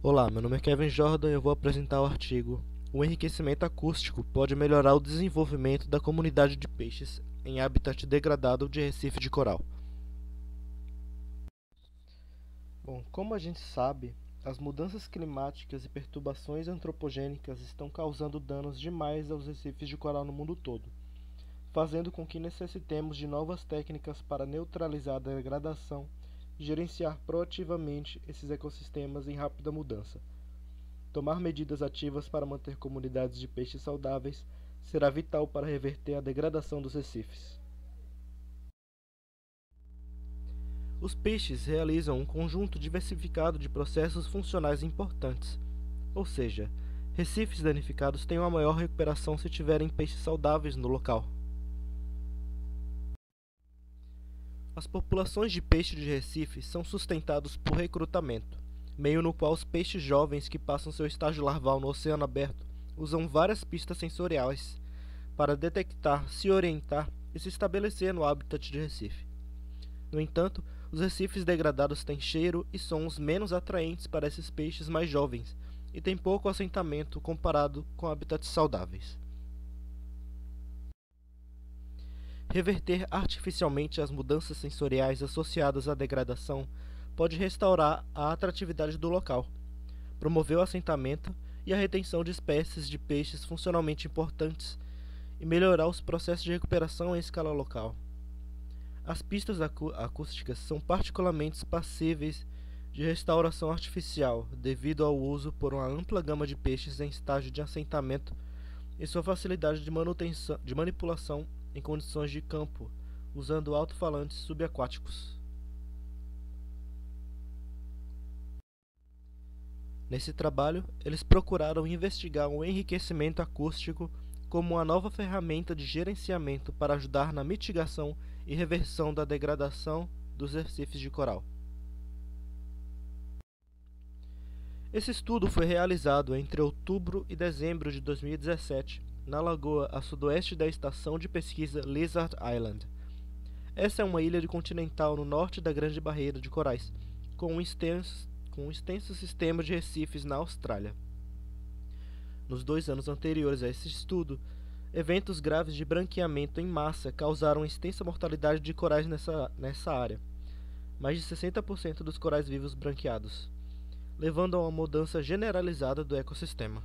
Olá, meu nome é Kevin Jordan e eu vou apresentar o artigo O enriquecimento acústico pode melhorar o desenvolvimento da comunidade de peixes em habitat degradado de recife de coral. Bom, como a gente sabe, as mudanças climáticas e perturbações antropogênicas estão causando danos demais aos recifes de coral no mundo todo, fazendo com que necessitemos de novas técnicas para neutralizar a degradação e gerenciar proativamente esses ecossistemas em rápida mudança. Tomar medidas ativas para manter comunidades de peixes saudáveis será vital para reverter a degradação dos recifes. Os peixes realizam um conjunto diversificado de processos funcionais importantes, ou seja, recifes danificados têm uma maior recuperação se tiverem peixes saudáveis no local. As populações de peixe de recife são sustentadas por recrutamento, meio no qual os peixes jovens que passam seu estágio larval no oceano aberto usam várias pistas sensoriais para detectar, se orientar e se estabelecer no habitat de recife. No entanto, os recifes degradados têm cheiro e sons menos atraentes para esses peixes mais jovens e têm pouco assentamento comparado com habitats saudáveis. Reverter artificialmente as mudanças sensoriais associadas à degradação pode restaurar a atratividade do local, promover o assentamento e a retenção de espécies de peixes funcionalmente importantes e melhorar os processos de recuperação em escala local. As pistas acústicas são particularmente passíveis de restauração artificial devido ao uso por uma ampla gama de peixes em estágio de assentamento e sua facilidade de manipulação em condições de campo, usando alto-falantes subaquáticos. Nesse trabalho, eles procuraram investigar o enriquecimento acústico como uma nova ferramenta de gerenciamento para ajudar na mitigação e reversão da degradação dos recifes de coral. Esse estudo foi realizado entre outubro e dezembro de 2017, na lagoa a sudoeste da estação de pesquisa Lizard Island. Essa é uma ilha continental no norte da Grande Barreira de Corais, com um extenso sistema de recifes na Austrália. Nos 2 anos anteriores a esse estudo, eventos graves de branqueamento em massa causaram extensa mortalidade de corais nessa área, mais de 60% dos corais vivos branqueados, levando a uma mudança generalizada do ecossistema.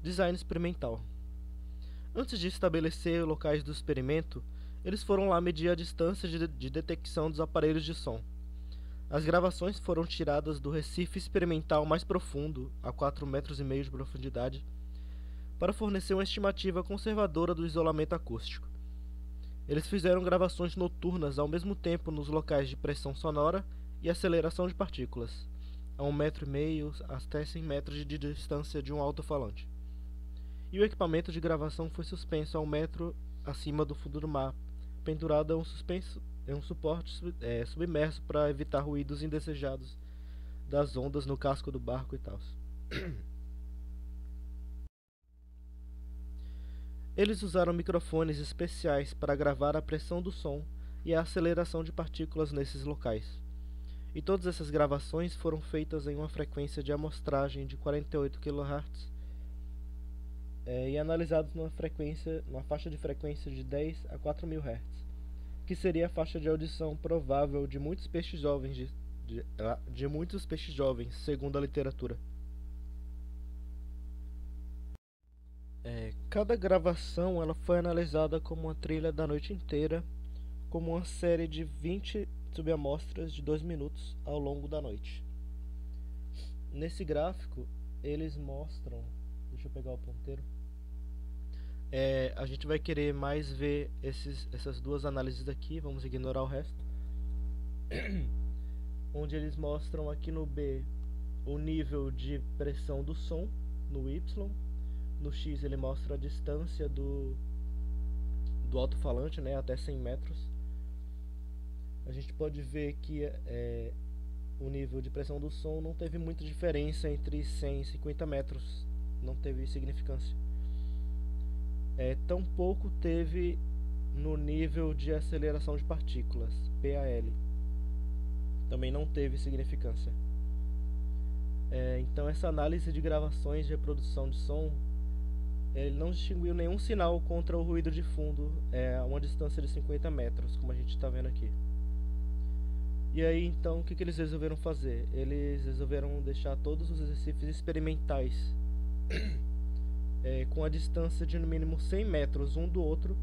Design experimental. Antes de estabelecer locais do experimento, eles foram lá medir a distância de detecção dos aparelhos de som. As gravações foram tiradas do recife experimental mais profundo, a 4,5 metros de profundidade, para fornecer uma estimativa conservadora do isolamento acústico. Eles fizeram gravações noturnas ao mesmo tempo nos locais de pressão sonora e aceleração de partículas, a 1,5 metro até 100 metros de distância de um alto-falante. E o equipamento de gravação foi suspenso a 1 metro acima do fundo do mar, pendurado a um suporte submerso para evitar ruídos indesejados das ondas no casco do barco e tal. Eles usaram microfones especiais para gravar a pressão do som e a aceleração de partículas nesses locais. E todas essas gravações foram feitas em uma frequência de amostragem de 48 kHz e analisados numa faixa de frequência de 10 a 4.000 Hz, que seria a faixa de audição provável de muitos peixes jovens, segundo a literatura. Cada gravação ela foi analisada como uma trilha da noite inteira, como uma série de 20 subamostras de 2 minutos ao longo da noite. Nesse gráfico, eles mostram... Deixa eu pegar o ponteiro. A gente vai querer mais ver essas duas análises aqui, vamos ignorar o resto. Onde eles mostram aqui no B o nível de pressão do som, no Y. No X ele mostra a distância do alto-falante, né, até 100 metros. A gente pode ver que o nível de pressão do som não teve muita diferença entre 100 e 50 metros, não teve significância. Tampouco teve no nível de aceleração de partículas, PAL. também não teve significância. Então essa análise de gravações de reprodução de som, ele não distinguiu nenhum sinal contra o ruído de fundo a uma distância de 50 metros, como a gente está vendo aqui. E aí então o que eles resolveram fazer? Eles resolveram deixar todos os recifes experimentais com a distância de no mínimo 100 metros um do outro,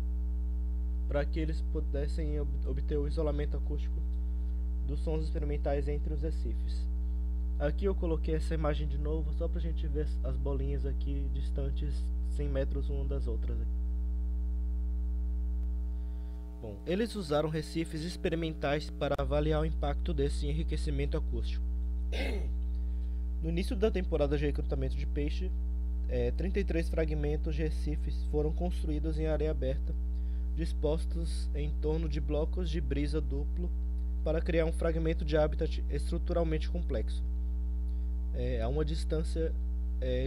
para que eles pudessem obter o isolamento acústico dos sons experimentais entre os recifes. Aqui eu coloquei essa imagem de novo só pra gente ver as bolinhas aqui distantes 100 metros uma das outras. Bom, eles usaram recifes experimentais para avaliar o impacto desse enriquecimento acústico. No início da temporada de recrutamento de peixe, 33 fragmentos de recifes foram construídos em areia aberta, dispostos em torno de blocos de brisa duplo para criar um fragmento de habitat estruturalmente complexo. A uma distância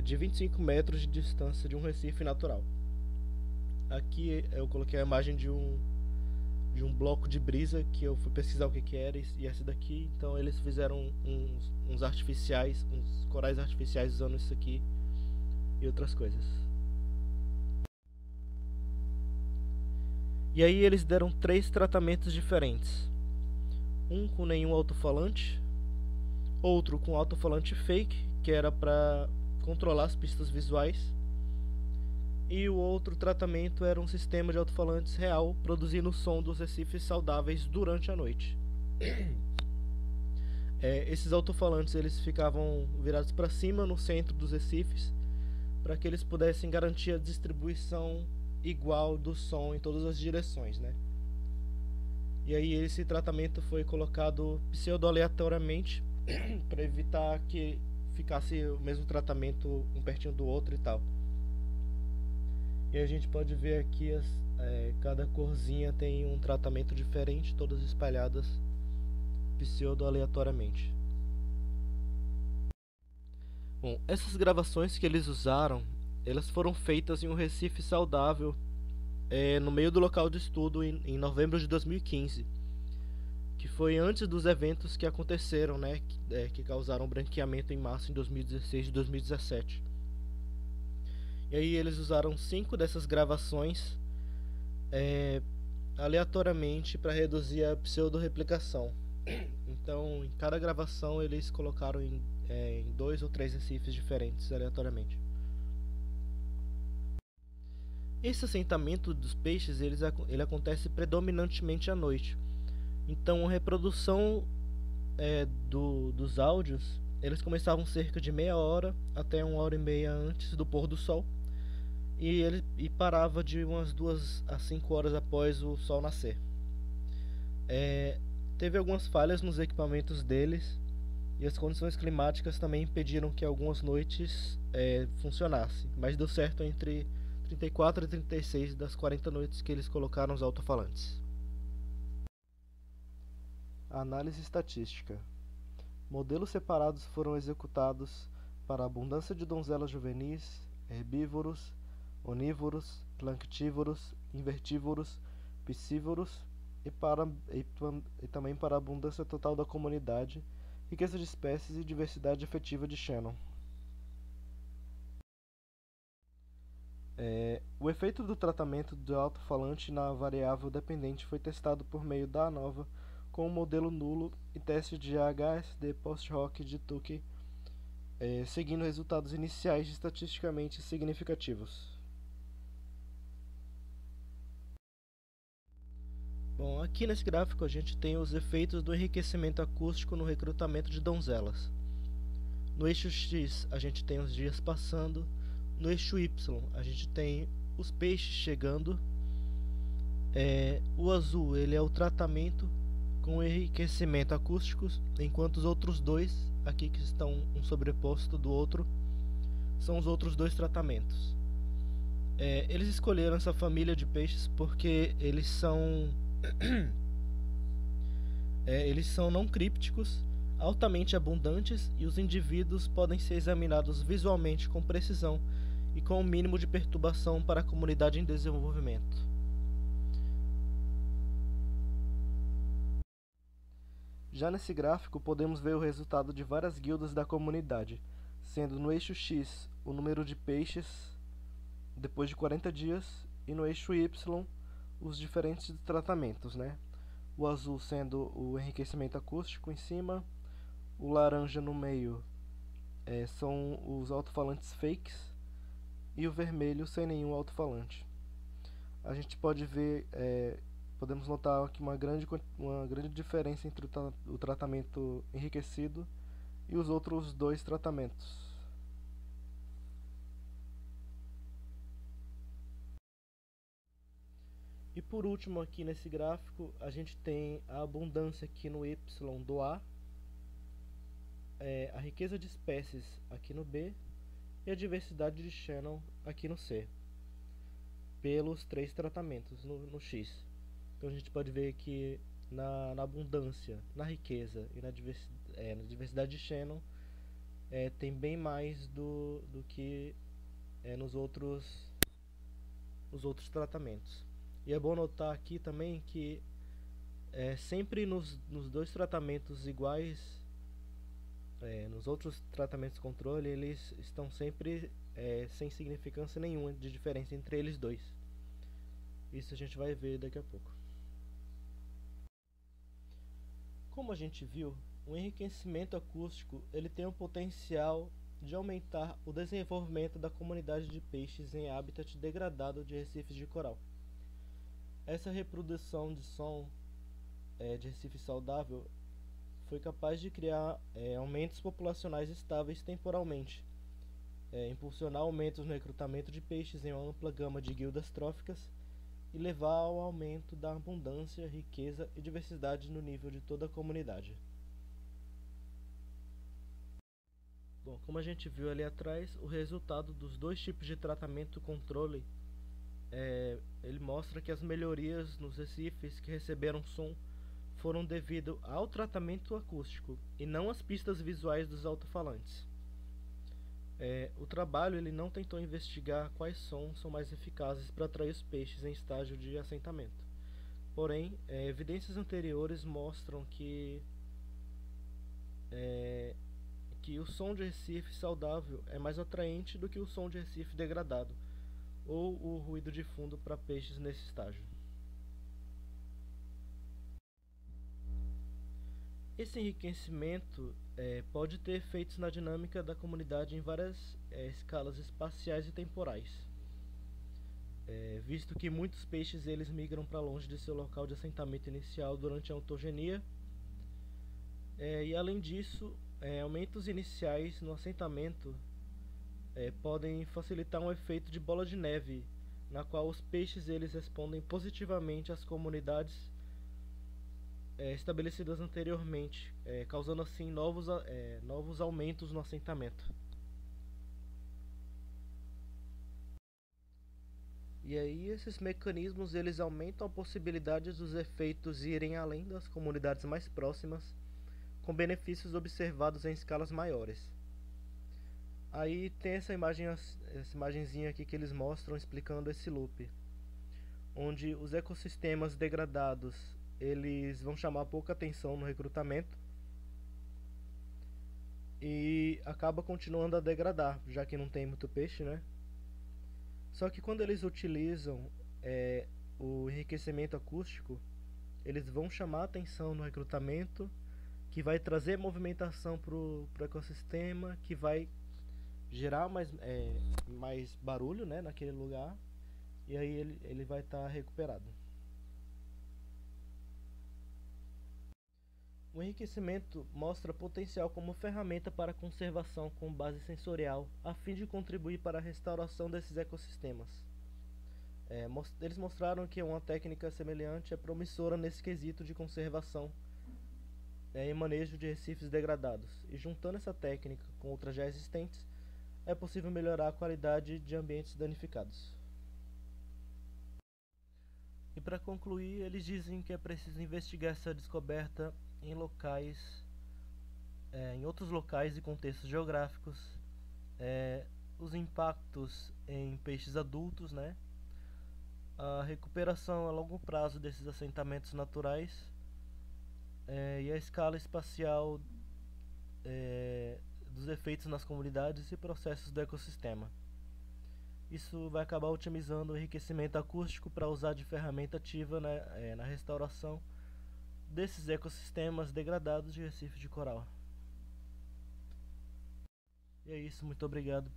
de 25 metros de distância de um recife natural. Aqui eu coloquei a imagem de um bloco de brisa que eu fui pesquisar o que era, e esse daqui. Então eles fizeram uns artificiais, uns corais artificiais usando isso aqui e outras coisas. E aí eles deram 3 tratamentos diferentes. Um com nenhum alto-falante, outro com alto-falante fake, que era para controlar as pistas visuais, e o outro tratamento era um sistema de alto-falantes real, produzindo o som dos recifes saudáveis durante a noite. Esses alto-falantes eles ficavam virados para cima no centro dos recifes, para que eles pudessem garantir a distribuição igual do som em todas as direções, né? E aí esse tratamento foi colocado pseudo-aleatoriamente para evitar que ficasse o mesmo tratamento um pertinho do outro e tal. E a gente pode ver aqui cada corzinha tem um tratamento diferente, todas espalhadas pseudo-aleatoriamente. Bom, essas gravações que eles usaram, elas foram feitas em um recife saudável no meio do local de estudo em novembro de 2015, que foi antes dos eventos que aconteceram, né, que causaram branqueamento em massa em 2016 e 2017. E aí eles usaram 5 dessas gravações aleatoriamente para reduzir a pseudo-replicação. Então, em cada gravação eles colocaram em 2 ou 3 recifes diferentes aleatoriamente. Esse assentamento dos peixes ele acontece predominantemente à noite. Então a reprodução dos áudios, eles começavam cerca de meia hora até 1h30 antes do pôr do sol, e parava de umas 2 a 5 horas após o sol nascer. Teve algumas falhas nos equipamentos deles, e as condições climáticas também impediram que algumas noites funcionasse, mas deu certo entre 34 e 36 das 40 noites que eles colocaram os alto-falantes. Análise estatística. Modelos separados foram executados para a abundância de donzelas juvenis, herbívoros, onívoros, planctívoros, invertívoros, piscívoros e também para a abundância total da comunidade, riqueza de espécies e diversidade efetiva de Shannon. O efeito do tratamento do alto-falante na variável dependente foi testado por meio da ANOVA com um modelo nulo e teste de HSD post-hoc de Tukey, seguindo resultados iniciais estatisticamente significativos. Bom, aqui nesse gráfico a gente tem os efeitos do enriquecimento acústico no recrutamento de donzelas. No eixo X a gente tem os dias passando, no eixo Y a gente tem os peixes chegando. O azul ele é o tratamento com enriquecimento acústico, enquanto os outros dois, aqui que estão um sobreposto do outro, são os outros 2 tratamentos. Eles escolheram essa família de peixes porque eles são não crípticos, altamente abundantes, e os indivíduos podem ser examinados visualmente com precisão e com o mínimo de perturbação para a comunidade em desenvolvimento. Já nesse gráfico podemos ver o resultado de várias guildas da comunidade, sendo no eixo X o número de peixes depois de 40 dias e no eixo Y os diferentes tratamentos, né? O azul sendo o enriquecimento acústico em cima, o laranja no meio são os alto-falantes fakes e o vermelho sem nenhum alto-falante. A gente pode ver, podemos notar aqui uma grande diferença entre o tratamento enriquecido e os outros dois tratamentos. E por último aqui nesse gráfico a gente tem a abundância aqui no Y do A, a riqueza de espécies aqui no B e a diversidade de Shannon aqui no C, pelos três tratamentos no X. Então a gente pode ver que na abundância, na riqueza e na diversidade de Shannon tem bem mais do que nos outros tratamentos. E é bom notar aqui também que sempre nos dois tratamentos iguais, nos outros tratamentos de controle, eles estão sempre sem significância nenhuma de diferença entre eles dois. Isso a gente vai ver daqui a pouco. Como a gente viu, o enriquecimento acústico ele tem o potencial de aumentar o desenvolvimento da comunidade de peixes em habitat degradado de recifes de coral. Essa reprodução de som de recife saudável foi capaz de criar aumentos populacionais estáveis temporalmente, impulsionar aumentos no recrutamento de peixes em uma ampla gama de guildas tróficas e levar ao aumento da abundância, riqueza e diversidade no nível de toda a comunidade. Bom, como a gente viu ali atrás, o resultado dos dois tipos de tratamento controle ele mostra que as melhorias nos recifes que receberam som foram devido ao tratamento acústico e não às pistas visuais dos alto-falantes. O trabalho ele não tentou investigar quais sons são mais eficazes para atrair os peixes em estágio de assentamento. Porém, evidências anteriores mostram que o som de recife saudável é mais atraente do que o som de recife degradado ou o ruído de fundo para peixes nesse estágio. Esse enriquecimento pode ter efeitos na dinâmica da comunidade em várias escalas espaciais e temporais, visto que muitos peixes eles migram para longe de seu local de assentamento inicial durante a ontogenia, e além disso, aumentos iniciais no assentamento podem facilitar um efeito de bola de neve, na qual os peixes eles respondem positivamente às comunidades estabelecidas anteriormente, causando assim novos aumentos no assentamento. E aí esses mecanismos eles aumentam a possibilidade dos efeitos irem além das comunidades mais próximas, com benefícios observados em escalas maiores. Aí tem essa imagenzinha aqui que eles mostram explicando esse loop, onde os ecossistemas degradados eles vão chamar pouca atenção no recrutamento e acaba continuando a degradar, já que não tem muito peixe, né? Só que quando eles utilizam o enriquecimento acústico, eles vão chamar atenção no recrutamento, que vai trazer movimentação para o ecossistema, que vai gerar mais barulho, né, naquele lugar, e aí ele vai estar recuperado. O enriquecimento mostra potencial como ferramenta para conservação com base sensorial, a fim de contribuir para a restauração desses ecossistemas. Eles mostraram que uma técnica semelhante é promissora nesse quesito de conservação e manejo de recifes degradados, e juntando essa técnica com outras já existentes, é possível melhorar a qualidade de ambientes danificados. E para concluir, eles dizem que é preciso investigar essa descoberta em outros locais e contextos geográficos, os impactos em peixes adultos, né? A recuperação a longo prazo desses assentamentos naturais e a escala espacial dos efeitos nas comunidades e processos do ecossistema. Isso vai acabar otimizando o enriquecimento acústico para usar de ferramenta ativa na restauração desses ecossistemas degradados de Recife de Coral. E é isso, muito obrigado